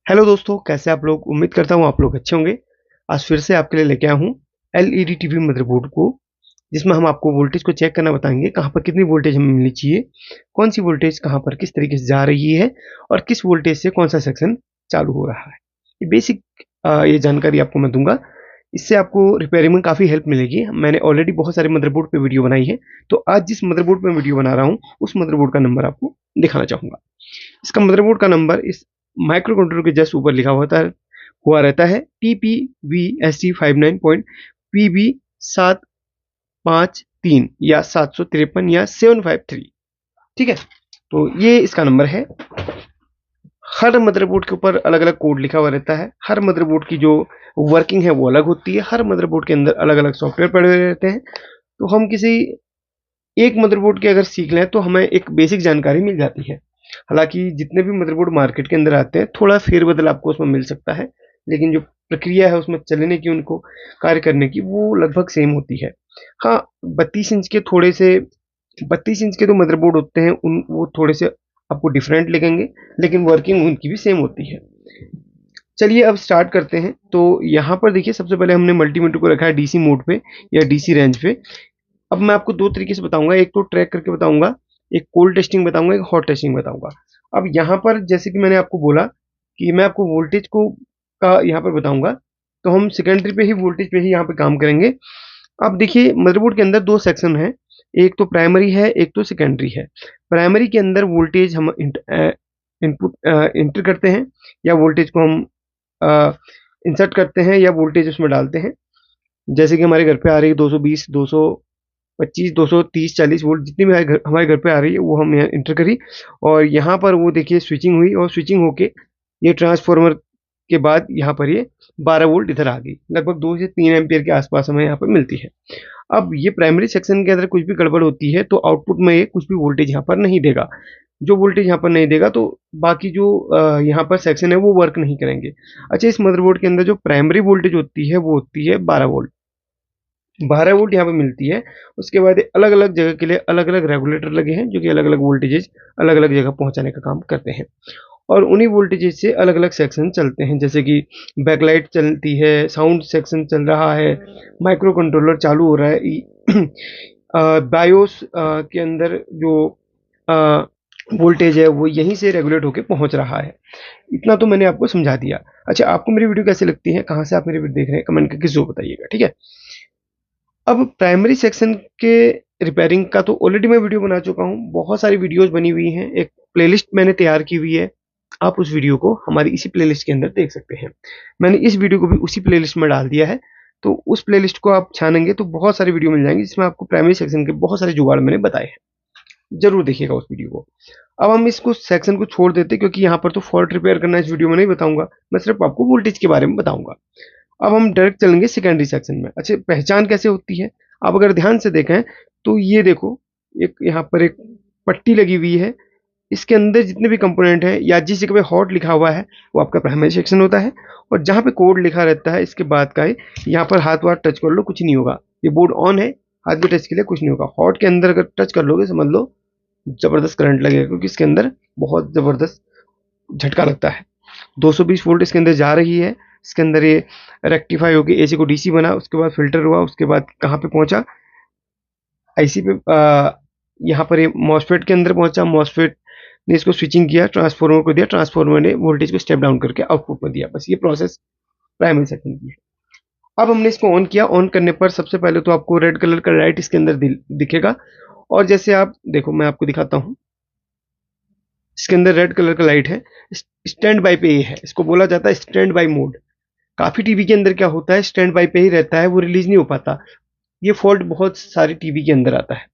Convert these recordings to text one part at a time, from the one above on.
Hello दोस्तों, कैसे आप लोग। उम्मीद करता हूँ आप लोग अच्छे होंगे। आज फिर से आपके लिए लेके आया हूँ एलईडी टीवी मदरबोर्ड को, जिसमें हम आपको वोल्टेज को चेक करना बताएंगे, कहाँ पर कितनी वोल्टेज हमें मिलनी चाहिए, कौन सी वोल्टेज कहाँ पर किस तरीके से जा रही है और किस वोल्टेज से कौन सा सेक्शन चालू हो रहा है। ये बेसिक ये जानकारी आपको मैं दूंगा। इससे आपको रिपेयरिंग में काफ़ी हेल्प मिलेगी। मैंने ऑलरेडी बहुत सारे मदरबोर्ड पे वीडियो बनाई है, तो आज जिस मदरबोर्ड पे वीडियो बना रहा हूँ उस मदरबोर्ड का नंबर आपको दिखाना चाहूँगा। इसका मदरबोर्ड का नंबर इस माइक्रो कंट्रोलर के जस्ट ऊपर लिखा हुआ रहता है TPVST59.PB753 या 753 या 753। ठीक है, तो ये इसका नंबर है। हर मदरबोर्ड के ऊपर अलग अलग कोड लिखा हुआ रहता है। हर मदरबोर्ड की जो वर्किंग है वो अलग होती है। हर मदरबोर्ड के अंदर अलग अलग सॉफ्टवेयर पड़े हुए रहते हैं। तो हम किसी एक मदरबोर्ड के अगर सीख लें तो हमें एक बेसिक जानकारी मिल जाती है। हालांकि जितने भी मदरबोर्ड मार्केट के अंदर आते हैं थोड़ा फेरबदल आपको उसमें मिल सकता है, लेकिन जो प्रक्रिया है उसमें चलने की, उनको कार्य करने की, वो लगभग सेम होती है। हाँ, 32 इंच के थोड़े से 32 इंच के जो मदरबोर्ड होते हैं उन वो थोड़े से आपको डिफरेंट लगेंगे, लेकिन वर्किंग उनकी भी सेम होती है। चलिए अब स्टार्ट करते हैं। तो यहाँ पर देखिए, सबसे पहले हमने मल्टीमीटर को रखा है डीसी मोड पे या डीसी रेंज पे। अब मैं आपको दो तरीके से बताऊंगा, एक तो ट्रैक करके बताऊंगा, एक कोल्ड टेस्टिंग बताऊंगा, एक हॉट टेस्टिंग बताऊंगा। अब यहाँ पर जैसे कि मैंने आपको बोला कि मैं आपको वोल्टेज को का यहाँ पर बताऊंगा, तो हम सेकेंडरी पे ही वोल्टेज पे ही यहाँ पे काम करेंगे। अब देखिए, मदरबोर्ड के अंदर दो सेक्शन है, एक तो प्राइमरी है, एक तो सेकेंडरी है। प्राइमरी के अंदर वोल्टेज हम इनपुट इंटर करते हैं, या वोल्टेज को हम इंसर्ट करते हैं, या वोल्टेज उसमें डालते हैं। जैसे कि हमारे घर पे आ रही है 220, 225, 230, 40 वोल्ट, जितनी भी हमारे घर पे आ रही है वो हम यहाँ इंटर करी। और यहाँ पर वो देखिए स्विचिंग हुई, और स्विचिंग होके ये ट्रांसफार्मर के बाद यहाँ पर ये 12 वोल्ट इधर आ गई। लगभग 2 से 3 एम्पियर के आसपास हमें यहाँ पर मिलती है। अब ये प्राइमरी सेक्शन के अंदर कुछ भी गड़बड़ होती है तो आउटपुट में ये कुछ भी वोल्टेज यहाँ पर नहीं देगा। जो वोल्टेज यहाँ पर नहीं देगा तो बाकी जो यहाँ पर सेक्शन है वो वर्क नहीं करेंगे। अच्छा, इस मदरबोर्ड के अंदर जो प्राइमरी वोल्टेज होती है वो होती है 12 वोल्ट। 12 वोल्ट यहाँ पे मिलती है। उसके बाद अलग अलग जगह के लिए अलग अलग रेगुलेटर लगे हैं, जो कि अलग अलग वोल्टेजेस अलग अलग जगह पहुंचाने का काम करते हैं। और उन्हीं वोल्टेजेस से अलग अलग सेक्शन चलते हैं, जैसे कि बैकलाइट चलती है, साउंड सेक्शन चल रहा है, माइक्रो कंट्रोलर चालू हो रहा है, बायोस के अंदर जो वोल्टेज है वो यहीं से रेगुलेट होकर पहुंच रहा है। इतना तो मैंने आपको समझा दिया। अच्छा, आपको मेरी वीडियो कैसी लगती है, कहाँ से आप मेरी वीडियो देख रहे हैं, कमेंट करके जरूर बताइएगा। ठीक है, अब प्राइमरी सेक्शन के रिपेयरिंग का तो ऑलरेडी मैं वीडियो बना चुका हूँ, बहुत सारी वीडियोस बनी हुई हैं, एक प्लेलिस्ट मैंने तैयार की हुई है। आप उस वीडियो को हमारी इसी प्लेलिस्ट के अंदर देख सकते हैं। मैंने इस वीडियो को भी उसी प्लेलिस्ट में डाल दिया है, तो उस प्लेलिस्ट को आप छानेंगे तो बहुत सारी वीडियो मिल जाएंगी, जिसमें आपको प्राइमरी सेक्शन के बहुत सारे जुगाड़ मैंने बताए हैं। जरूर देखिएगा उस वीडियो को। अब हम इसको सेक्शन को छोड़ देते, क्योंकि यहाँ पर तो फॉल्ट रिपेयर करना इस वीडियो में नहीं बताऊंगा, मैं सिर्फ आपको वोल्टेज के बारे में बताऊंगा। अब हम डायरेक्ट चलेंगे सेकेंडरी सेक्शन में। अच्छा, पहचान कैसे होती है, आप अगर ध्यान से देखें तो ये देखो, एक यहाँ पर एक पट्टी लगी हुई है। इसके अंदर जितने भी कंपोनेंट हैं, या जिस जगह पे हॉट लिखा हुआ है वो आपका प्राइमरी सेक्शन होता है, और जहाँ पे कोड लिखा रहता है इसके बाद का है, यहाँ पर हाथ वाथ टच कर लो कुछ नहीं होगा। ये बोर्ड ऑन है, हाथ भी टच के लिए कुछ नहीं होगा। हॉट के अंदर अगर टच कर लोगे समझ लो जबरदस्त करंट लगेगा, क्योंकि इसके अंदर बहुत जबरदस्त झटका लगता है। 220 वोल्ट इसके अंदर जा रही है। इसके अंदर ये रेक्टिफाई होकर एसी को डीसी बना, उसके बाद फिल्टर हुआ, उसके बाद कहाँ पे पहुंचा, आईसी पे, यहाँ पर ये मॉसफेट के अंदर पहुंचा। मॉसफेट ने इसको स्विचिंग किया, ट्रांसफार्मर को दिया, ट्रांसफार्मर ने वोल्टेज को स्टेप डाउन करके आउटपुट में दिया। बस ये प्रोसेस प्राइमरी सेक्शन की है। अब हमने इसको ऑन किया। ऑन करने पर सबसे पहले तो आपको रेड कलर का लाइट इसके अंदर दिखेगा, और जैसे आप देखो मैं आपको दिखाता हूँ, इसके अंदर रेड कलर का लाइट है। स्टैंड बाई पे ये है, इसको बोला जाता है स्टैंड बाई मोड। काफी टीवी के अंदर क्या होता है, स्टैंड बाई पे ही रहता है, वो रिलीज नहीं हो पाता। ये फॉल्ट बहुत सारी टीवी के अंदर आता है।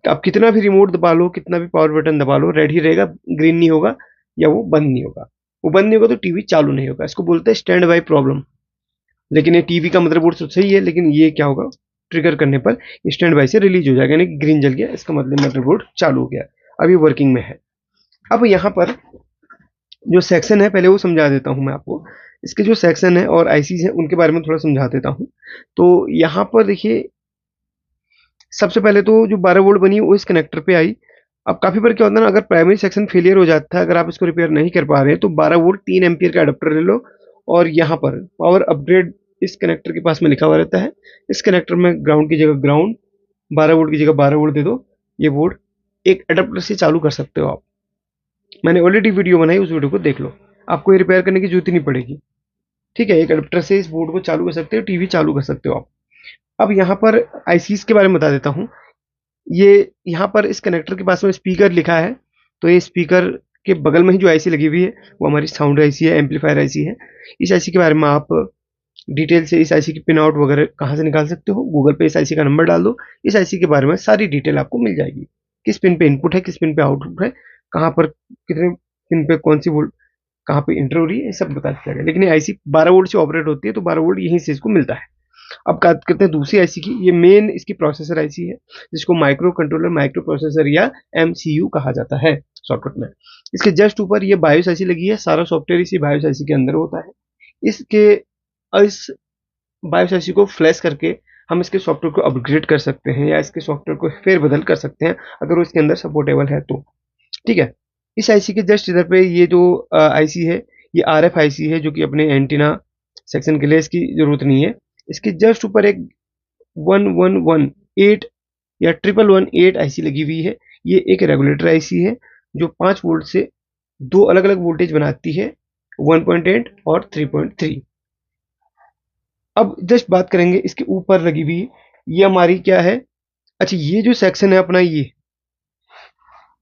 आप कितना भी रिमोट दबा लो, कितना भी पावर बटन दबा लो, रेड ही रहेगा, ग्रीन नहीं होगा, या वो बंद नहीं होगा। वो बंद नहीं होगा तो टीवी चालू नहीं होगा। इसको बोलते हैं स्टैंड बाई प्रॉब्लम। लेकिन ये टीवी का मदरबोर्ड तो सही है, लेकिन ये क्या होगा, ट्रिगर करने पर स्टैंड बाई से रिलीज हो जाएगा, यानी कि ग्रीन जल गया, इसका मतलब मदरबोर्ड चालू हो गया, अभी वर्किंग में है। अब यहाँ पर जो सेक्शन है पहले वो समझा देता हूँ मैं आपको। इसके जो सेक्शन है और आईसीज है उनके बारे में थोड़ा समझा देता हूँ। तो यहाँ पर देखिए, सबसे पहले तो जो 12 वोल्ट बनी वो इस कनेक्टर पे आई। अब काफ़ी बार क्या होता है ना, अगर प्राइमरी सेक्शन फेलियर हो जाता है, अगर आप इसको रिपेयर नहीं कर पा रहे हैं, तो 12 वोल्ट 3 एम्पीयर का अडेप्टर ले लो और यहाँ पर पावर अपग्रेड इस कनेक्टर के पास में लिखा हुआ रहता है। इस कनेक्टर में ग्राउंड की जगह ग्राउंड, 12 वोल्ट की जगह 12 वोल्ट दे दो। ये बोर्ड एक अडेप्टर से चालू कर सकते हो आप। मैंने ऑलरेडी वीडियो बनाई, उस वीडियो को देख लो, आपको ये रिपेयर करने की जरूरत ही नहीं पड़ेगी। ठीक है, एक अडेप्टर से इस बोर्ड को चालू कर सकते हो, टीवी चालू कर सकते हो आप। अब यहाँ पर आईसीज के बारे में बता देता हूँ। ये यहाँ पर इस कनेक्टर के पास में स्पीकर लिखा है, तो ये स्पीकर के बगल में ही जो आईसी लगी हुई है वो हमारी साउंड आईसी है, एम्पलीफायर आईसी है। इस आईसी के बारे में आप डिटेल से इस आईसी की पिन आउट वगैरह कहाँ से निकाल सकते हो, गूगल पे इस आईसी का नंबर डाल दो, इस आईसी के बारे में सारी डिटेल आपको मिल जाएगी। किस पिन पे इनपुट है, किस पिन पे आउटपुट है, कहाँ पर कितने पिन पे कौन सी वोल्ट कहाँ पे इंटर हो रही है, ये सब बता दिया जाएगा। लेकिन ये आईसी 12 वोल्ट से ऑपरेट होती है, तो 12 वोल्ट यहीं से इसको मिलता है। अब बात करते हैं दूसरी आईसी की। ये मेन इसकी प्रोसेसर आईसी है, जिसको माइक्रो कंट्रोलर, माइक्रो प्रोसेसर या एमसीयू कहा जाता है शॉर्टकट में। इसके जस्ट ऊपर ये बायोस आईसी लगी है, सारा सॉफ्टवेयर इसी बायोस आईसी के अंदर होता है। इसके इस बायोस आईसी को फ्लैश करके हम इसके सॉफ्टवेयर को अपग्रेड कर सकते हैं या इसके सॉफ्टवेयर को फेरबदल कर सकते हैं, अगर वो इसके अंदर सपोर्टेबल है तो। ठीक है, इस आईसी के जस्ट इधर पे ये जो आईसी है, ये आरएफ आईसी है, जो कि अपने एंटीना सेक्शन के लिए इसकी जरूरत नहीं है। इसके जस्ट ऊपर एक 1118 या 1118 आईसी लगी हुई है। ये एक रेगुलेटर आईसी है जो 5 वोल्ट से दो अलग अलग वोल्टेज बनाती है, 1.8 और 3.3। अब जस्ट बात करेंगे इसके ऊपर लगी हुई, ये हमारी क्या है। अच्छा, ये जो सेक्शन है अपना, ये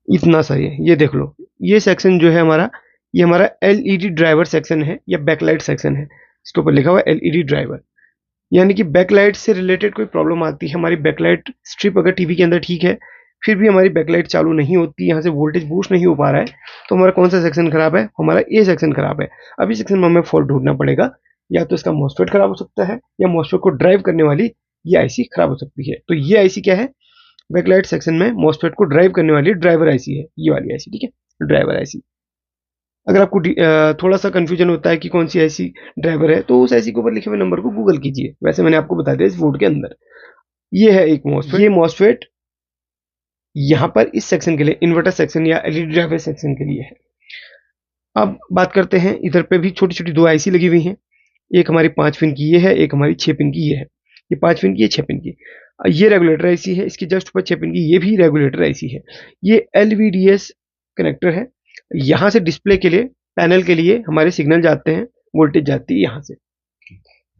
इतना सा ये देख लो, ये सेक्शन जो है हमारा, ये हमारा एलईडी ड्राइवर सेक्शन है या बैकलाइट सेक्शन है। इसके ऊपर लिखा हुआ है एलईडी ड्राइवर, यानी कि बैकलाइट से रिलेटेड कोई प्रॉब्लम आती है, हमारी बैकलाइट स्ट्रिप अगर टीवी के अंदर ठीक है, फिर भी हमारी बैकलाइट चालू नहीं होती, यहाँ से वोल्टेज बूस्ट नहीं हो पा रहा है, तो हमारा कौन सा सेक्शन खराब है, हमारा ए सेक्शन खराब है। अब इस सेक्शन में हमें फॉल्ट ढूंढना पड़ेगा, या तो इसका मॉसफेट खराब हो सकता है, या मॉसफेट को ड्राइव करने वाली ये आईसी खराब हो सकती है। तो ये आईसी क्या है, बैकलाइट सेक्शन में मॉसफेट को ड्राइव करने वाली ड्राइवर आईसी है, ये वाली आईसी। ठीक है, ड्राइवर आईसी। अगर आपको थोड़ा सा कंफ्यूजन होता है कि कौन सी आईसी ड्राइवर है, तो उस आईसी के ऊपर लिखे हुए नंबर को गूगल कीजिए, वैसे मैंने आपको बता दिया इस बोर्ड के अंदर। ये है एक मॉसफेट, ये मॉसफेट यहाँ पर इस सेक्शन के लिए, इन्वर्टर सेक्शन या एलईडी ड्राइवर सेक्शन के लिए है। अब बात करते हैं, इधर पे भी छोटी छोटी दो आईसी लगी हुई हैं। एक हमारी 5 पिन की ये है, एक हमारी 6 पिन की ये है। ये 5 पिन की, ये 6 पिन की। ये रेगुलेटर आईसी है, इसकी जस्ट ऊपर 6 पिन की ये भी रेगुलेटर आईसी है। ये एलवीडीएस कनेक्टर है, यहाँ से डिस्प्ले के लिए, पैनल के लिए हमारे सिग्नल जाते हैं, वोल्टेज जाती है यहाँ से।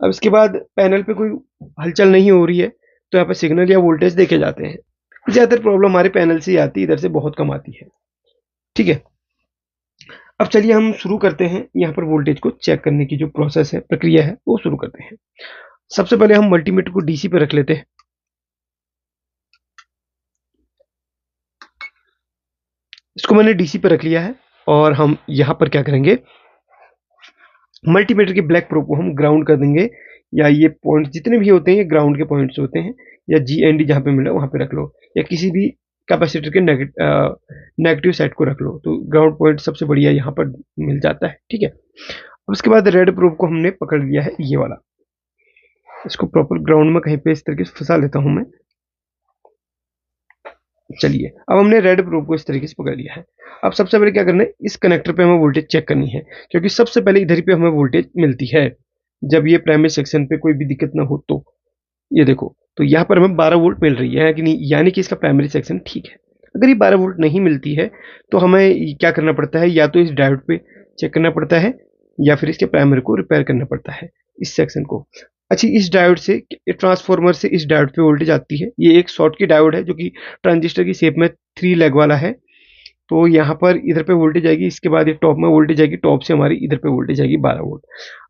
अब इसके बाद पैनल पे कोई हलचल नहीं हो रही है, तो यहाँ पर सिग्नल या वोल्टेज देखे जाते हैं। ज़्यादातर प्रॉब्लम हमारे पैनल से ही आती है, इधर से बहुत कम आती है। ठीक है, अब चलिए हम शुरू करते हैं, यहाँ पर वोल्टेज को चेक करने की जो प्रोसेस है, प्रक्रिया है, वो शुरू करते हैं। सबसे पहले हम मल्टीमीटर को डीसी पे रख लेते हैं। इसको मैंने डीसी पे रख लिया है, और हम यहाँ पर क्या करेंगे, मल्टीमीटर के ब्लैक प्रोब को हम ग्राउंड कर देंगे, या ये पॉइंट जितने भी होते हैं ये ग्राउंड के पॉइंट्स होते हैं, या जी एन डी जहाँ पे मिला वहाँ पे रख लो, या किसी भी कैपेसिटर के नेगेटिव साइड को रख लो, तो ग्राउंड पॉइंट सबसे बढ़िया यहाँ पर मिल जाता है। ठीक है, अब उसके बाद रेड प्रोब को हमने पकड़ लिया है, ये वाला। इसको प्रॉपर ग्राउंड में कहीं पे इस तरीके से फंसा लेता हूँ मैं। चलिए, अब हमने रेड प्रोब को इस तरीके से पकड़ लिया है। अब सबसे पहले क्या करना है, इस कनेक्टर पे हमें वोल्टेज चेक करनी है, क्योंकि सबसे पहले इधर पे हमें वोल्टेज मिलती है जब ये प्राइमरी सेक्शन पे कोई भी दिक्कत ना हो। तो ये देखो, तो यहाँ पर हमें 12 वोल्ट मिल रही है कि नहीं, यानी कि इसका प्राइमरी सेक्शन ठीक है। अगर ये 12 वोल्ट नहीं मिलती है, तो हमें क्या करना पड़ता है, या तो इस डायोड पे चेक करना पड़ता है, या फिर इसके प्राइमरी को रिपेयर करना पड़ता है, इस सेक्शन को। अच्छा, इस डायोड से, ट्रांसफार्मर से इस डायोड पे वोल्टेज आती है। ये एक शॉर्ट की डायोड है, जो कि ट्रांजिस्टर की शेप में 3 लेग वाला है। तो यहाँ पर इधर पे वोल्टेज आएगी, इसके बाद ये टॉप में वोल्टेज आएगी, टॉप से हमारी इधर पे वोल्टेज आएगी 12 वोल्ट।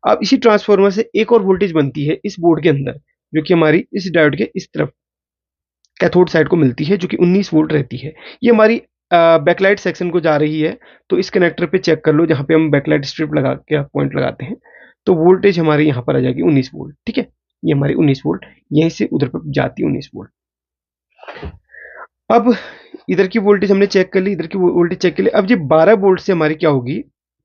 अब इसी ट्रांसफार्मर से एक और वोल्टेज बनती है इस बोर्ड के अंदर, जो कि हमारी इस डायोड के इस तरफ कैथोड साइड को मिलती है, जो कि 19 वोल्ट रहती है। ये हमारी बैकलाइट सेक्शन को जा रही है। तो इस कनेक्टर पे चेक कर लो, जहाँ पे हम बैकलाइट स्ट्रिप लगा के पॉइंट लगाते हैं, तो वोल्टेज हमारे यहाँ पर आ जाएगी 19 वोल्ट। ठीक है, ये हमारी 19 वोल्ट यहीं से उधर पर जाती है 19 वोल्ट। अब इधर की वोल्टेज हमने चेक कर ली, इधर की वोल्टेज चेक कर ली। अब ये 12 वोल्ट से हमारी क्या होगी,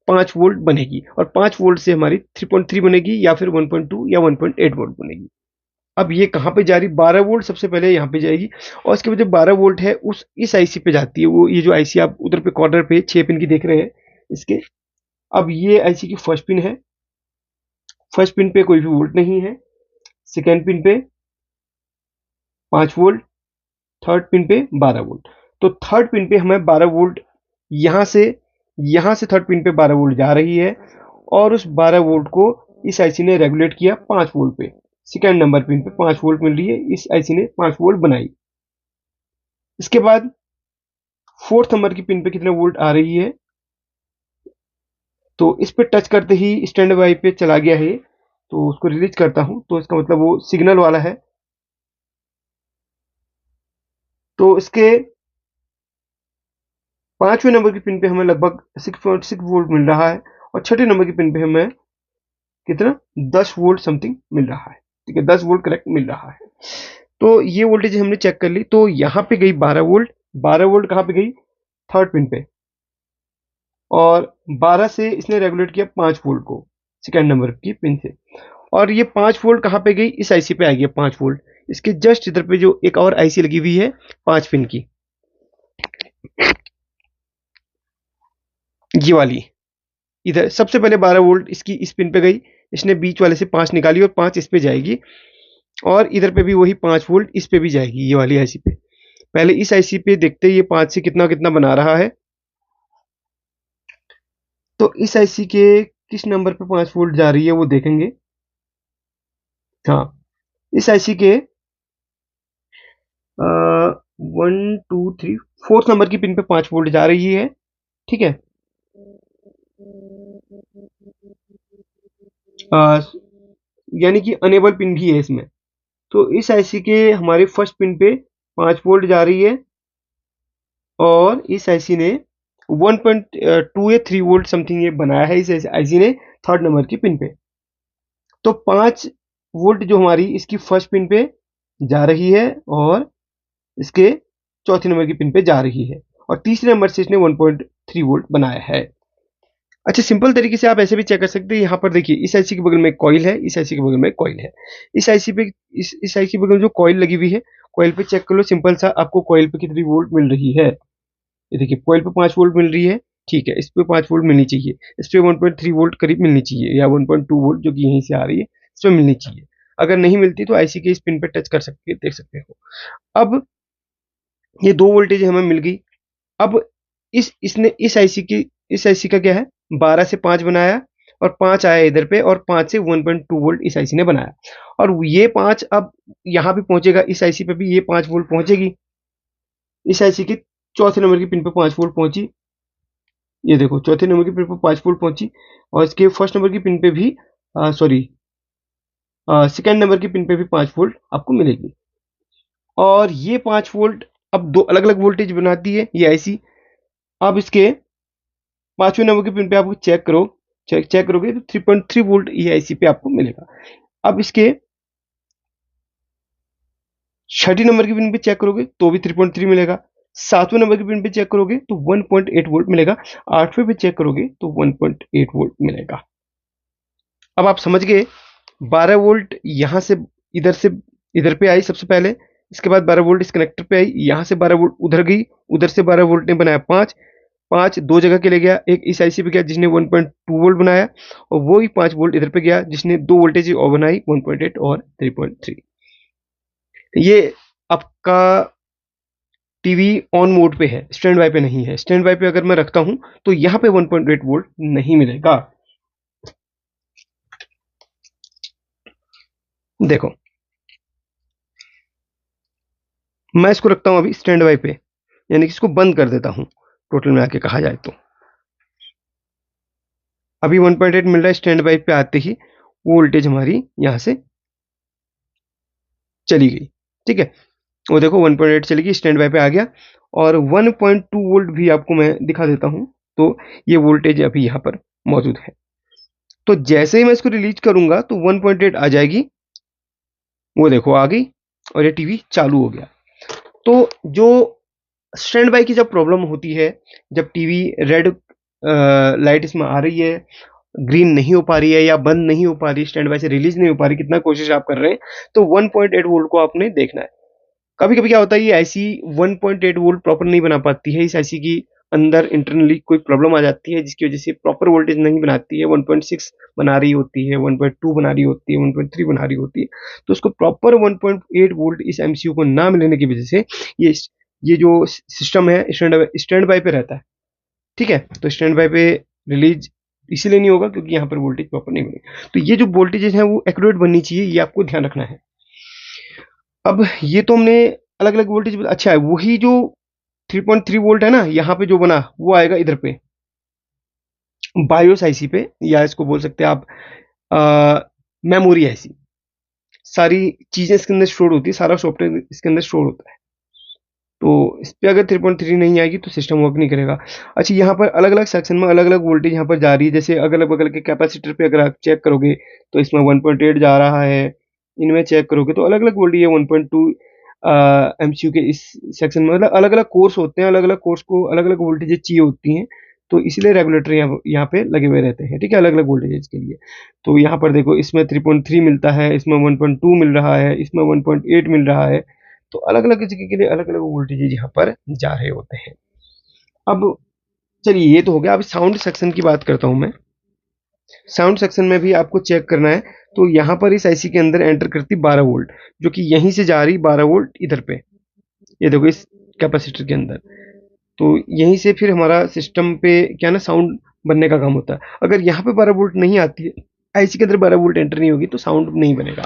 5 वोल्ट बनेगी, और 5 वोल्ट से हमारी 3.3 बनेगी, या फिर 1.2 या 1.8 वोल्ट बनेगी। अब ये कहाँ पे जा रही, 12 वोल्ट सबसे पहले यहाँ पे जाएगी, और इसके बाद जो 12 वोल्ट है उस इस आईसी पे जाती है। वो ये जो आईसी आप उधर पे कॉर्नर पे 6 पिन की देख रहे हैं इसके, अब ये आईसी की फर्स्ट पिन है, फर्स्ट पिन पे कोई भी वोल्ट नहीं है, सेकेंड पिन पे 5 वोल्ट, थर्ड पिन पे 12 वोल्ट। तो थर्ड पिन पे हमें 12 वोल्ट, यहाँ से थर्ड पिन पे 12 वोल्ट जा रही है, और उस 12 वोल्ट को इस आईसी ने रेगुलेट किया 5 वोल्ट पे। सेकेंड नंबर पिन पे 5 वोल्ट मिल रही है, इस आईसी ने 5 वोल्ट बनाई। इसके बाद फोर्थ नंबर की पिन पे कितने वोल्ट आ रही है, तो इस पे टच करते ही स्टैंड बाई पे चला गया है, तो उसको रिलीज करता हूं, तो इसका मतलब वो सिग्नल वाला है। तो इसके पांचवें नंबर की पिन पे हमें लगभग 6.6 वोल्ट मिल रहा है, और छठे नंबर की पिन पे हमें कितना 10 वोल्ट समथिंग मिल रहा है। ठीक है, 10 वोल्ट करेक्ट मिल रहा है। तो ये वोल्टेज हमने चेक कर ली, तो यहाँ पे गई 12 वोल्ट, 12 वोल्ट कहाँ पे गई, थर्ड पिन पे, और 12 से इसने रेगुलेट किया 5 वोल्ट को सेकेंड नंबर की पिन से, और ये 5 वोल्ट कहाँ पे गई, इस आईसी पे आ गया 5 वोल्ट। इसके जस्ट इधर पे जो एक और आईसी लगी हुई है 5 पिन की, ये वाली, इधर सबसे पहले 12 वोल्ट इसकी इस पिन पे गई, इसने बीच वाले से 5 निकाली और 5 इस पे जाएगी, और इधर पे भी वही 5 वोल्ट इस पे भी जाएगी, ये वाली आईसी पे। पहले इस आईसी पे देखते हैं ये 5 से कितना कितना बना रहा है। तो इस आईसी के किस नंबर पे 5 वोल्ट जा रही है वो देखेंगे। हाँ, इस आईसी के 1 2 3 फोर्थ नंबर की पिन पे 5 वोल्ट जा रही है। ठीक है, अ, यानी कि अनेबल पिन भी है इसमें। तो इस आईसी के हमारे फर्स्ट पिन पे 5 वोल्ट जा रही है, और इस आईसी ने 1.2 या 3 वोल्ट समथिंग ये बनाया है इस आईसी ने थर्ड नंबर की पिन पे। तो 5 वोल्ट जो हमारी इसकी फर्स्ट पिन पे जा रही है, और इसके चौथे नंबर की पिन पे जा रही है, और तीसरे नंबर से इसने 1.3 वोल्ट बनाया है। अच्छा, सिंपल तरीके से आप ऐसे भी चेक कर सकते हैं। यहाँ पर देखिए, इस आईसी के बगल में एक कॉइल है, इस आईसी के बगल में एक कॉइल है। इस आईसी पे इस आईसी के बगल में जो कॉइल लगी हुई है, कॉइल पे चेक कर लो, सिंपल सा आपको कॉइल पे कितनी वोल्ट मिल रही है। ये देखिए, कॉइल पे 5 वोल्ट मिल रही है। ठीक है, इस पे 5 वोल्ट मिलनी चाहिए, इस पे 1.3 वोल्ट करीब मिलनी चाहिए, या 1.2 वोल्ट जो कि यहीं से आ रही है, इस पे मिलनी चाहिए। अगर नहीं मिलती तो आईसी के इस पिन पे टच कर सकते, देख सकते हो। अब ये 2 वोल्टेज हमें मिल गई। अब इसने इस आईसी का क्या है, 12 से 5 बनाया, और 5 आया इधर पे, और 5 से 1.2 वोल्ट इस आईसी ने बनाया, और ये 5 अब यहाँ पे पहुंचेगा, इस आईसी पे भी ये 5 वोल्ट पहुंचेगी। इस आईसी की चौथे नंबर की पिन पे 5 वोल्ट पहुंची, ये देखो चौथे नंबर की पिन पे 5 वोल्ट पहुंची, और इसके फर्स्ट नंबर की पिन पे भी सॉरी सेकेंड नंबर की पिन पे भी 5 वोल्ट आपको मिलेगी। और ये 5 वोल्ट अब दो अलग अलग वोल्टेज बनाती है ये आईसी। अब इसके पांचवें नंबर की पिन पे आप चेक करोगे तो 3.3 वोल्ट ये आईसी पे आपको मिलेगा। अब इसके छठी नंबर की पिन पे चेक करोगे तो भी 3.3 मिलेगा। सातवें नंबर की पिन पे चेक करोगे तो 1.8 वोल्ट मिलेगा। आठवें पे चेक करोगे तो 1.8 वोल्ट मिलेगा। अब आप समझ गए, 12 वोल्ट यहां से इधर से इधर पे आई सबसे पहले, इसके बाद 12 वोल्ट इस कनेक्टर पे आई, यहां से 12 वोल्ट उधर गई, उधर से 12 वोल्ट ने बनाया 5, 5 दो जगह के लिए गया, एक इस आईसी पे गया जिसने 1.2 वोल्ट बनाया, और वो ही 5 वोल्ट इधर पे गया जिसने दो वोल्टेज और बनाई 1.8 और 3.3। ये आपका टीवी ऑन मोड पे है, स्टैंड बाय पे नहीं है। स्टैंड बाय पे अगर मैं रखता हूं तो यहां पे 1.8 वोल्ट नहीं मिलेगा। देखो, मैं इसको रखता हूं अभी स्टैंड बाय पे, यानी कि इसको बंद कर देता हूं टोटल में आके कहा जाए तो। अभी 1.8 मिल रहा है, स्टैंड बाय पे आते ही वो वोल्टेज हमारी यहां से चली गई। ठीक है, वो देखो 1.8 चली गई, स्टैंड बाय पे आ गया, और 1.2 वोल्ट भी आपको मैं दिखा देता हूं। तो ये वोल्टेज अभी यहां पर मौजूद है। तो जैसे ही मैं इसको रिलीज करूंगा तो 1.8 आ जाएगी, वो देखो आ गई, और ये टीवी चालू हो गया। तो जो स्टैंड बाय की जब प्रॉब्लम होती है, जब टीवी रेड लाइट इसमें आ रही है ग्रीन नहीं हो पा रही है या बंद नहीं हो पा रही, स्टैंड बाय से रिलीज नहीं हो पा रही, कितना कोशिश आप कर रहे हैं, तो 1.8 वोल्ट को आपने देखना है। कभी कभी क्या होता है, ये आईसी 1.8 वोल्ट प्रॉपर नहीं बना पाती है, इस आईसी की अंदर इंटरनली कोई प्रॉब्लम आ जाती है जिसकी वजह से प्रॉपर वोल्टेज नहीं बनाती है, 1.6 बना रही होती है, 1.2 बना रही होती है, 1.3 बना रही होती है। तो उसको प्रॉपर 1.8 वोल्ट इस एमसीयू को ना मिलने की वजह से ये ये जो सिस्टम है स्टैंड बाय पे रहता है। ठीक है, तो स्टैंड बाय पे रिलीज इसीलिए नहीं होगा क्योंकि यहाँ पर वोल्टेज प्रॉपर नहीं बनेगी। तो ये जो वोल्टेजेस है वो एक्यूरेट बननी चाहिए, ये आपको ध्यान रखना है। अब ये तो हमने अलग अलग वोल्टेज, अच्छा है वही जो 3.3 वोल्ट है ना यहाँ पे जो बना, वो आएगा इधर पे बायोस आईसी पे, या इसको बोल सकते हैं आप मेमोरी आईसी। सारी चीजें इसके अंदर स्टोर होती है, सारा सॉफ्टवेयर इसके अंदर स्टोर होता है। तो इस पे अगर 3.3 नहीं आएगी तो सिस्टम वर्क नहीं करेगा। अच्छा, यहाँ पर अलग अलग सेक्शन में अलग अलग वोल्टेज यहाँ पर जा रही है, जैसे अगल बगल के कैपेसिटर पे अगर आप चेक करोगे तो इसमें 1.8 जा रहा है, इनमें चेक करोगे तो अलग अलग वोल्टेज है 1.2 एमसीयू के इस सेक्शन में। मतलब अलग अलग कोर्स होते हैं, अलग अलग कोर्स को अलग अलग वोल्टेज चाहिए होती हैं, तो इसलिए रेगुलेटर यहाँ पे लगे हुए रहते हैं। ठीक है, अलग अलग वोल्टेज के लिए। तो यहाँ पर देखो इसमें 3.3 मिलता है, इसमें 1.2 मिल रहा है, इसमें 1.8 मिल रहा है। तो अलग अलग जगह के लिए अलग अलग वोल्टेज यहाँ पर जा रहे होते हैं। अब चलिए ये तो हो गया। अब साउंड सेक्शन की बात करता हूं मैं। साउंड सेक्शन में भी आपको चेक करना है, तो यहाँ पर इस आईसी के अंदर एंटर करती 12 वोल्ट, जो कि यहीं से जा रही 12 वोल्ट इधर पे, ये देखो इस कैपेसिटर के अंदर। तो यहीं से फिर हमारा सिस्टम पे क्या ना साउंड बनने का काम होता है। अगर यहाँ पे 12 वोल्ट नहीं आती है, आईसी के अंदर 12 वोल्ट एंटर नहीं होगी, तो साउंड नहीं बनेगा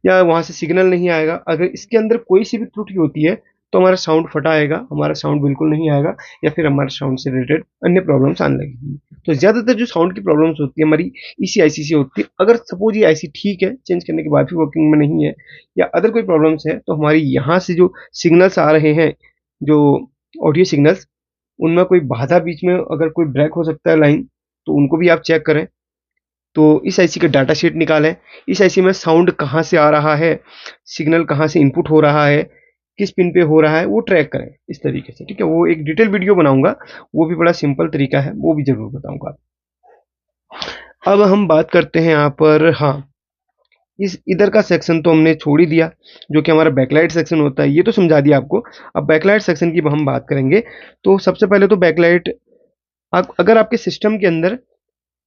या वहां से सिग्नल नहीं आएगा। अगर इसके अंदर कोई सी भी त्रुटि होती है तो हमारा साउंड फटा आएगा, हमारा साउंड बिल्कुल नहीं आएगा, या फिर हमारे साउंड से रिलेटेड अन्य प्रॉब्लम्स आने लगेगी। तो ज्यादातर जो साउंड की प्रॉब्लम्स होती है हमारी इसी आईसी से होती है। अगर सपोज ये आईसी ठीक है, चेंज करने के बाद भी वर्किंग में नहीं है या अदर कोई प्रॉब्लम्स है, तो हमारी यहाँ से जो सिग्नल्स आ रहे हैं, जो ऑडियो सिग्नल्स, उनमें कोई बाधा बीच में अगर कोई ब्रेक हो सकता है लाइन, तो उनको भी आप चेक करें। तो इस आईसी का डाटा शीट निकालें, इस आईसी में साउंड कहाँ से आ रहा है, सिग्नल कहाँ से इनपुट हो रहा है, किस पिन पे हो रहा है, वो ट्रैक करें इस तरीके से। ठीक है, वो एक डिटेल वीडियो बनाऊंगा, वो भी बड़ा सिंपल तरीका है, वो भी जरूर बताऊंगा। अब हम बात करते हैं यहाँ पर, हाँ, इस इधर का सेक्शन तो हमने छोड़ ही दिया, जो कि हमारा बैकलाइट सेक्शन होता है, ये तो समझा दिया आपको। अब बैकलाइट सेक्शन की हम बात करेंगे। तो सबसे पहले तो बैकलाइट, अगर आपके सिस्टम के अंदर,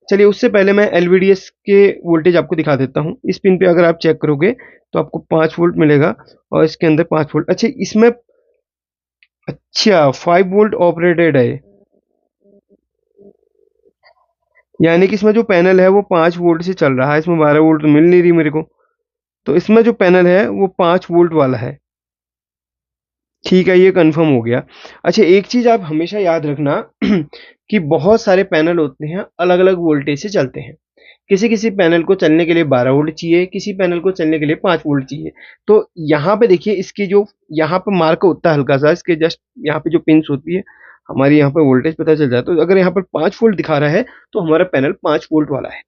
चलिए उससे पहले मैं एलवीडीएस के वोल्टेज आपको दिखा देता हूँ। इस पिन पे अगर आप चेक करोगे तो आपको 5 वोल्ट मिलेगा, और इसके अंदर 5 वोल्ट। अच्छा इसमें, अच्छा 5 वोल्ट ऑपरेटेड है, यानी कि इसमें जो पैनल है वो 5 वोल्ट से चल रहा है, इसमें 12 वोल्ट मिल नहीं रही मेरे को। तो इसमें जो पैनल है वो 5 वोल्ट वाला है। ठीक है, ये कंफर्म हो गया। अच्छा एक चीज आप हमेशा याद रखना कि बहुत सारे पैनल होते हैं, अलग अलग वोल्टेज से चलते हैं। किसी किसी पैनल को चलने के लिए 12 वोल्ट चाहिए, किसी पैनल को चलने के लिए 5 वोल्ट चाहिए। तो यहाँ पे देखिए, इसकी जो यहाँ पे मार्क होता है हल्का सा, इसके जस्ट यहाँ पे जो पिंस होती है, हमारी यहाँ पे वोल्टेज पता चल जाता है। तो अगर यहाँ पर 5 वोल्ट दिखा रहा है तो हमारा पैनल 5 वोल्ट वाला है।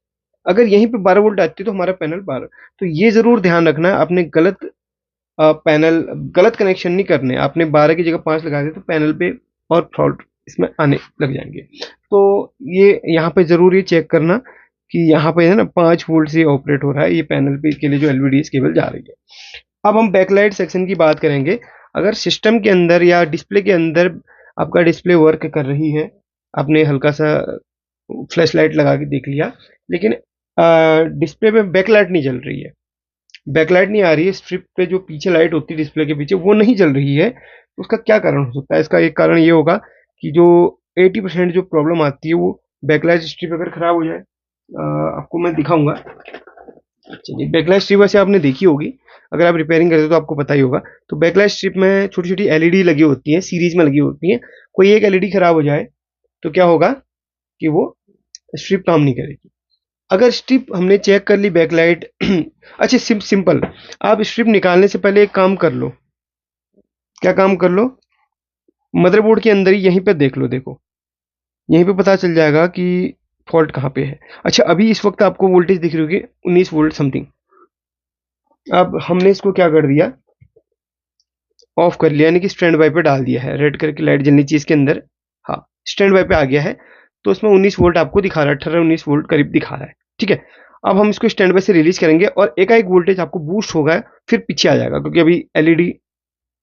अगर यहीं पे 12 वोल्ट आती है तो हमारा पैनल 12। तो ये जरूर ध्यान रखना है, आपने गलत पैनल, गलत कनेक्शन नहीं करने। आपने 12 की जगह 5 लगा दिया तो पैनल पे और फॉल्ट इसमें आने लग जाएंगे। तो ये यहाँ पे जरूर ये चेक करना कि यहाँ पे है ना 5 वोल्ट से ऑपरेट हो रहा है ये पैनल पे के लिए जो एलवीडीएस केबल जा रही है। अब हम बैकलाइट सेक्शन की बात करेंगे। अगर सिस्टम के अंदर या डिस्प्ले के अंदर आपका डिस्प्ले वर्क कर रही है, आपने हल्का सा फ्लैश लाइट लगा के देख लिया, लेकिन डिस्प्ले पे बैकलाइट नहीं जल रही है, बैकलाइट नहीं आ रही है, स्ट्रिप पे जो पीछे लाइट होती है डिस्प्ले के पीछे वो नहीं जल रही है, तो उसका क्या कारण हो सकता है? इसका एक कारण ये होगा कि जो 80% जो प्रॉब्लम आती है वो बैकलाइट स्ट्रिप अगर खराब हो जाए, आपको मैं दिखाऊंगा। चलिए, बैकलाइट स्ट्रिप वैसे आपने देखी होगी, अगर आप रिपेयरिंग करते हो तो आपको पता ही होगा। तो बैकलाइट स्ट्रिप में छोटी छोटी एलईडी लगी होती है, सीरीज में लगी होती है। कोई एक एलईडी खराब हो जाए तो क्या होगा कि वो स्ट्रिप काम नहीं करेगी। अगर स्ट्रिप हमने चेक कर ली बैकलाइट अच्छा सिंपल, आप स्ट्रिप निकालने से पहले एक काम कर लो। क्या काम कर लो? मदरबोर्ड के अंदर ही यहीं पे देख लो, देखो यहीं पे पता चल जाएगा कि फॉल्ट कहाँ पे है। अच्छा अभी इस वक्त आपको वोल्टेज दिख रही होगी 19 वोल्ट समथिंग। अब हमने इसको क्या कर दिया, ऑफ कर लिया, यानी कि स्टैंड बाय पे डाल दिया है। रेड कलर की लाइट जलनी चाहिए इसके अंदर, हाँ स्टैंड बाय पे आ गया है। तो इसमें 19 वोल्ट आपको दिखा रहा है, 18-19 वोल्ट करीब दिखा रहा है। ठीक है, अब हम इसको स्टैंड बाय से रिलीज करेंगे और एकाएक वोल्टेज आपको बूस्ट होगा, फिर पीछे आ जाएगा, क्योंकि अभी एलईडी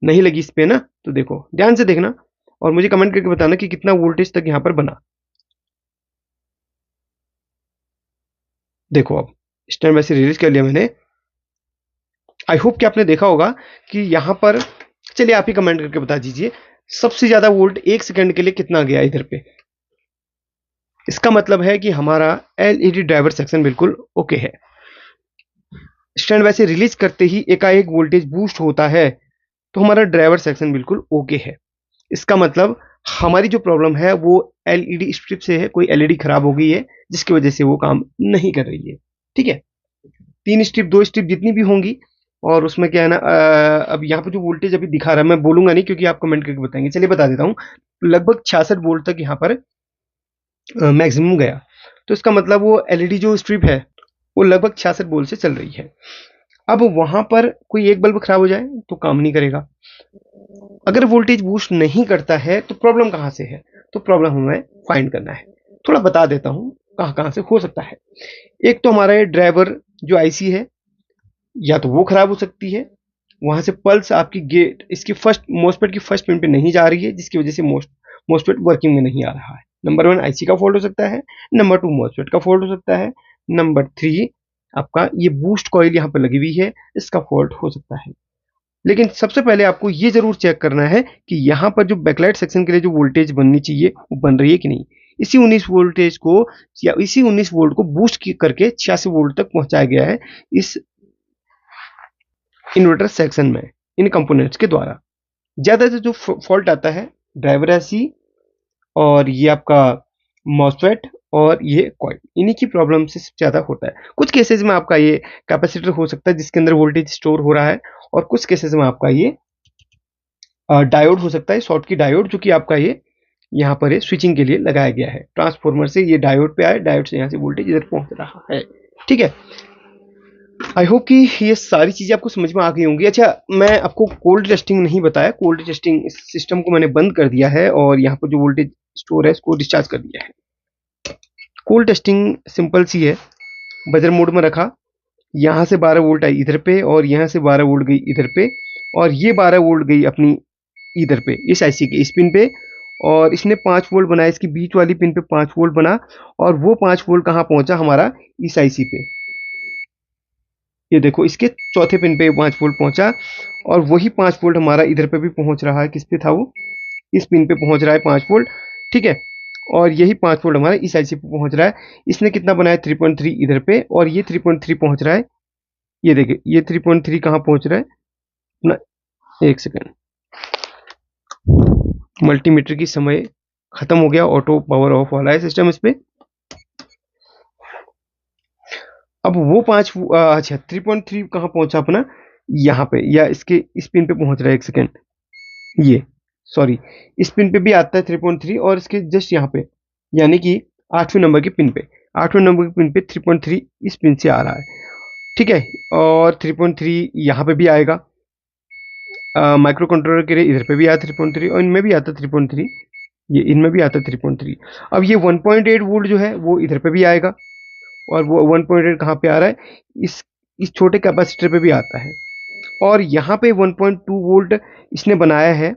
नहीं लगी इस पे ना। तो देखो ध्यान से देखना और मुझे कमेंट करके बताना कि कितना वोल्टेज तक यहाँ पर बना। देखो अब स्टैंड बाय से रिलीज कर लिया मैंने। आई होप कि आपने देखा होगा कि यहाँ पर, चलिए आप ही कमेंट करके बता दीजिए, सबसे ज्यादा वोल्ट 1 सेकंड के लिए कितना गया इधर पे। इसका मतलब है कि हमारा एलईडी ड्राइवर सेक्शन बिल्कुल ओके है। स्टैंड बाय से रिलीज करते ही एकाएक वोल्टेज बूस्ट होता है, तो हमारा ड्राइवर सेक्शन बिल्कुल ओके है। इसका मतलब हमारी जो प्रॉब्लम है वो एलईडी स्ट्रिप से है, कोई एलईडी खराब हो गई है जिसकी वजह से वो काम नहीं कर रही है। ठीक है, 3 स्ट्रिप 2 स्ट्रिप जितनी भी होंगी, और उसमें क्या है ना, अब यहाँ पर जो वोल्टेज अभी दिखा रहा है मैं बोलूंगा नहीं क्योंकि आप कमेंट करके बताएंगे। चलिए बता देता हूँ, लगभग 66 वोल्ट तक यहाँ पर मैक्सिमम गया। तो इसका मतलब वो एलईडी जो स्ट्रिप है वो लगभग 66 वोल्ट से चल रही है। अब वहां पर कोई एक बल्ब खराब हो जाए तो काम नहीं करेगा। अगर वोल्टेज बूस्ट नहीं करता है तो प्रॉब्लम कहां से है, तो प्रॉब्लम हमें फाइंड करना है। थोड़ा बता देता हूं कहां कहां से हो सकता है। एक तो हमारा ये ड्राइवर जो आईसी है, या तो वो खराब हो सकती है, वहां से पल्स आपकी गेट इसकी फर्स्ट मोस्फेट की फर्स्ट पिन पे नहीं जा रही है, जिसकी वजह से मोस्फेट वर्किंग में नहीं आ रहा है। नंबर 1 आईसी का फॉल्ट हो सकता है, नंबर 2 मोस्फेट का फॉल्ट हो सकता है, नंबर 3 आपका ये बूस्ट कॉइल यहाँ पर लगी हुई है, इसका फॉल्ट हो सकता है। लेकिन सबसे पहले आपको ये जरूर चेक करना है कि यहाँ पर जो बैकलाइट सेक्शन के लिए जो वोल्टेज बननी चाहिए वो बन रही है कि नहीं। इसी 19 वोल्टेज को या इसी 19 वोल्ट को बूस्ट करके 86 वोल्ट तक पहुंचाया गया है इस इन्वर्टर सेक्शन में, इन कंपोनेंट्स के द्वारा। ज्यादातर जो फॉल्ट आता है ड्राइवर आईसी और ये आपका मॉसफेट और ये कॉइल, इन्हीं की प्रॉब्लम से ज्यादा होता है। कुछ केसेस में आपका ये कैपेसिटर हो सकता है जिसके अंदर वोल्टेज स्टोर हो रहा है, और कुछ केसेस में आपका ये डायोड हो सकता है, शॉर्ट की डायोड, जो कि आपका ये यहाँ पर ये स्विचिंग के लिए लगाया गया है। ट्रांसफॉर्मर से ये डायोड पे आए, डायोड से यहाँ से वोल्टेज इधर पहुंच रहा है। ठीक है, आई होप कि ये सारी चीजें आपको समझ में आ गई होंगी। अच्छा, मैं आपको कोल्ड टेस्टिंग नहीं बताया, कोल्ड टेस्टिंग इस सिस्टम को मैंने बंद कर दिया है और यहाँ पर जो वोल्टेज स्टोर है इसको डिस्चार्ज कर दिया है। कोल्ड टेस्टिंग सिंपल सी है, बजर मोड में रखा, यहाँ से 12 वोल्ट आई इधर पे और यहाँ से 12 वोल्ट गई इधर पे, और ये 12 वोल्ट गई अपनी इधर पे इस आईसी के इस पिन पे, और इसने 5 वोल्ट बनाया, इसकी बीच वाली पिन पे 5 वोल्ट बना, और वो 5 वोल्ट कहाँ पहुंचा हमारा इस आईसी पे। ये देखो इसके चौथे पिन पे 5 वोल्ट पहुंचा, और वही 5 वोल्ट हमारा इधर पे भी पहुंच रहा है। किस पे था वो, इस पिन पे पहुंच रहा है 5 वोल्ट। ठीक है, और यही 5 वोल्ट हमारा इस आईसी पे पहुंच रहा है। इसने कितना बनाया 3.3 इधर पे, और ये 3.3 पहुंच रहा है। ये देखिए ये 3.3 कहाँ पहुंच रहा है अपना, एक सेकेंड, मल्टीमीटर की समय खत्म हो गया, ऑटो पावर ऑफ वाला है सिस्टम इस पे। अब वो अच्छा 3.3 कहाँ पहुंचा अपना, यहाँ पे, या इसके इस पिन पे पहुंच रहा है, एक सेकेंड, ये सॉरी, इस पिन पे भी आता है 3.3, और इसके जस्ट यहाँ पे, यानी कि 8वें नंबर के पिन पे, 8वें नंबर के पिन पे 3.3 इस पिन से आ रहा है। ठीक है, और 3.3 यहाँ पे भी आएगा, माइक्रो कंट्रोलर के लिए इधर पे भी आता 3.3, और इनमें भी आता 3.3, ये इनमें भी आता 3.3। अब ये 1.8 वोल्ट जो है वो इधर पे भी आएगा, और वो 1.8 कहाँ पे आ रहा है, इस छोटे कैपेसिटर पे भी आता है, और यहाँ पे 1.2 वोल्ट इसने बनाया है,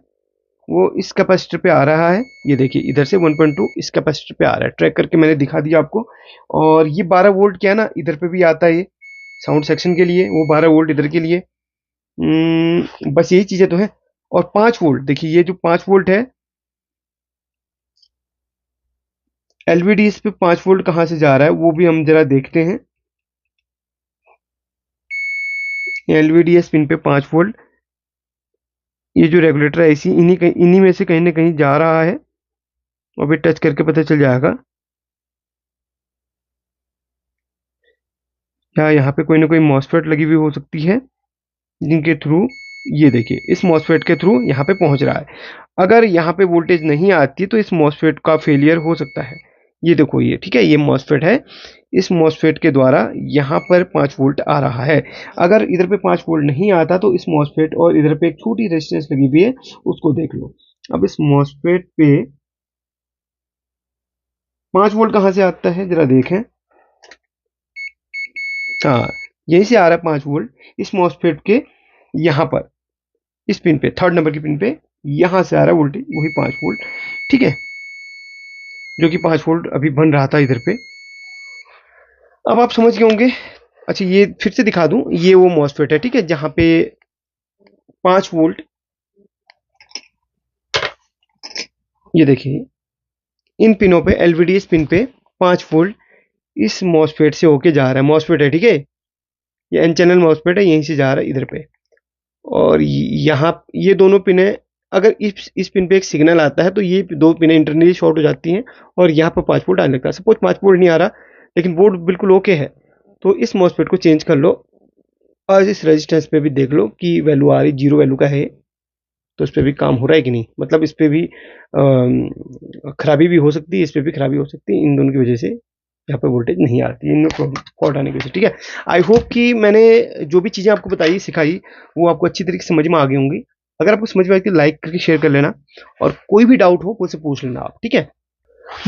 वो इस कैपेसिटर पे आ रहा है। ये देखिए इधर से 1.2 इस कैपेसिटर पे आ रहा है, ट्रैक करके मैंने दिखा दिया आपको। और ये 12 वोल्ट क्या है ना, इधर पे भी आता है, ये साउंड सेक्शन के लिए, वो 12 वोल्ट इधर के लिए। बस यही चीजें तो है। और 5 वोल्ट देखिए, ये जो 5 वोल्ट है एलवीडी, इस पे 5 वोल्ट कहाँ से जा रहा है वो भी हम जरा देखते हैं। एलवीडीएस पिन पे 5 वोल्ट, ये जो रेगुलेटर है इसी इन्हीं में से कहीं ना कहीं जा रहा है, अभी टच करके पता चल जाएगा। या यहाँ पे कोई ना कोई मॉसफेट लगी हुई हो सकती है, जिनके थ्रू, ये देखिए इस मॉसफेट के थ्रू यहाँ पे पहुंच रहा है। अगर यहाँ पे वोल्टेज नहीं आती तो इस मॉसफेट का फेलियर हो सकता है। ये देखो ये, ठीक है, ये मॉसफेट है, इस मॉसफेट के द्वारा यहाँ पर 5 वोल्ट आ रहा है। अगर इधर पे 5 वोल्ट नहीं आता तो इस मॉसफेट और इधर पे एक छोटी रेजिस्टेंस लगी हुई है, उसको देख लो। अब इस मॉसफेट पे 5 वोल्ट कहाँ से आता है जरा देखें। हाँ, यहीं से आ रहा है 5 वोल्ट इस मॉसफेट के यहाँ पर, इस पिन पे, थर्ड नंबर की पिन पे, यहाँ से आ रहा है वोल्टेज वही 5 वोल्ट। ठीक है, जो कि 5 वोल्ट अभी बन रहा था इधर पे। अब आप समझ गए होंगे। अच्छा, ये फिर से दिखा दूं, ये वो मॉसफेट है, ठीक है, जहाँ पे 5 वोल्ट, ये देखिए इन पिनों पे, एलवीडीएस पिन पे 5 वोल्ट इस मॉसफेट से होके जा रहा है। मॉसफेट है, ठीक है, ये एन चैनल मॉसफेट है, यहीं से जा रहा है इधर पे। और यहाँ ये दोनों पिनें, अगर इस पिन पे एक सिग्नल आता है तो ये दो पिनें इंटरनली शॉर्ट हो जाती हैं और यहाँ पर 5 वोल्ट आने लगता है। सपोज 5 वोल्ट नहीं आ रहा लेकिन बोर्ड बिल्कुल ओके है, तो इस मॉसफेट को चेंज कर लो और इस रेजिस्टेंस पे भी देख लो कि वैल्यू आ रही, जीरो वैल्यू का है, तो इस पर भी काम हो रहा है कि नहीं। मतलब इस पर भी खराबी भी हो सकती है, इस पर भी खराबी हो सकती है, इन दोनों की वजह से यहाँ पर वोल्टेज नहीं आती है, इनमें फॉल्ट आने की वजह से। ठीक है, आई होप कि मैंने जो भी चीज़ें आपको बताई सिखाई वो आपको अच्छी तरीके से समझ में आ गई होंगी। अगर आपको समझ में आई तो लाइक करके शेयर कर लेना, और कोई भी डाउट हो मुझसे पूछ लेना आप, ठीक है।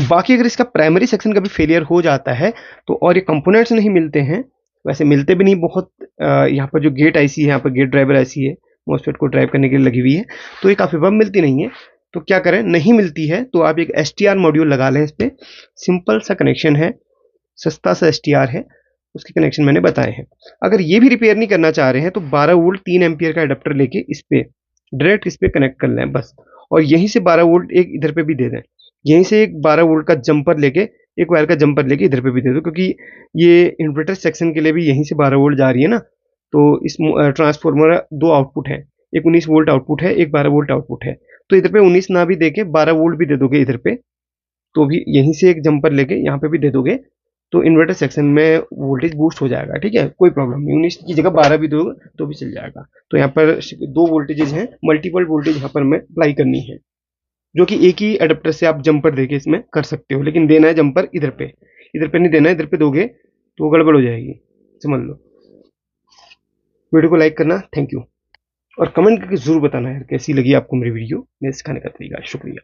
बाकी अगर इसका प्राइमरी सेक्शन कभी फेलियर हो जाता है तो, और ये कंपोनेंट्स नहीं मिलते हैं, वैसे मिलते भी नहीं बहुत, यहाँ पर जो गेट आईसी है, यहाँ पर गेट ड्राइवर आईसी है, मॉसफेट को ड्राइव करने के लिए लगी हुई है, तो ये काफ़ी बार मिलती नहीं है। तो क्या करें, नहीं मिलती है तो आप एक STR मॉड्यूल लगा लें इस पर। सिंपल सा कनेक्शन है, सस्ता सा STR है, उसके कनेक्शन मैंने बताए हैं। अगर ये भी रिपेयर नहीं करना चाह रहे हैं तो 12 वोल्ट 3 एम्पियर का अडेप्टर लेके इस पे डायरेक्ट इस पे कनेक्ट कर लें बस, और यहीं से 12 वोल्ट एक इधर पे भी दे दें। यहीं से एक 12 वोल्ट का जंपर लेके, एक वायर का जंपर लेके इधर पे भी दे दो, क्योंकि ये इन्वर्टर सेक्शन के लिए भी यहीं से 12 वोल्ट जा रही है ना। तो इस ट्रांसफॉर्मर दो आउटपुट है, एक 19 वोल्ट आउटपुट है, एक 12 वोल्ट आउटपुट है। तो इधर पे 19 ना भी देके 12 वोल्ट भी दे दोगे इधर पे, तो भी यहीं से एक जंपर लेके यहाँ पे भी दे दोगे, तो इन्वर्टर सेक्शन में वोल्टेज बूस्ट हो जाएगा। ठीक है, कोई प्रॉब्लम नहीं, 19 की जगह 12 भी दोगे तो भी चल जाएगा। तो यहाँ पर दो वोल्टेजेस हैं, मल्टीपल वोल्टेज यहाँ पर हमें अप्लाई करनी है, जो कि एक ही अडेप्टर से आप जंपर देके इसमें कर सकते हो, लेकिन देना है जंपर इधर पे नहीं देना है, इधर पे दोगे तो गड़बड़ हो जाएगी, समझ लो। वीडियो को लाइक करना, थैंक यू, और कमेंट करके जरूर बताना है कैसी लगी आपको मेरी वीडियो, मेरे सिखाने का तरीका। शुक्रिया।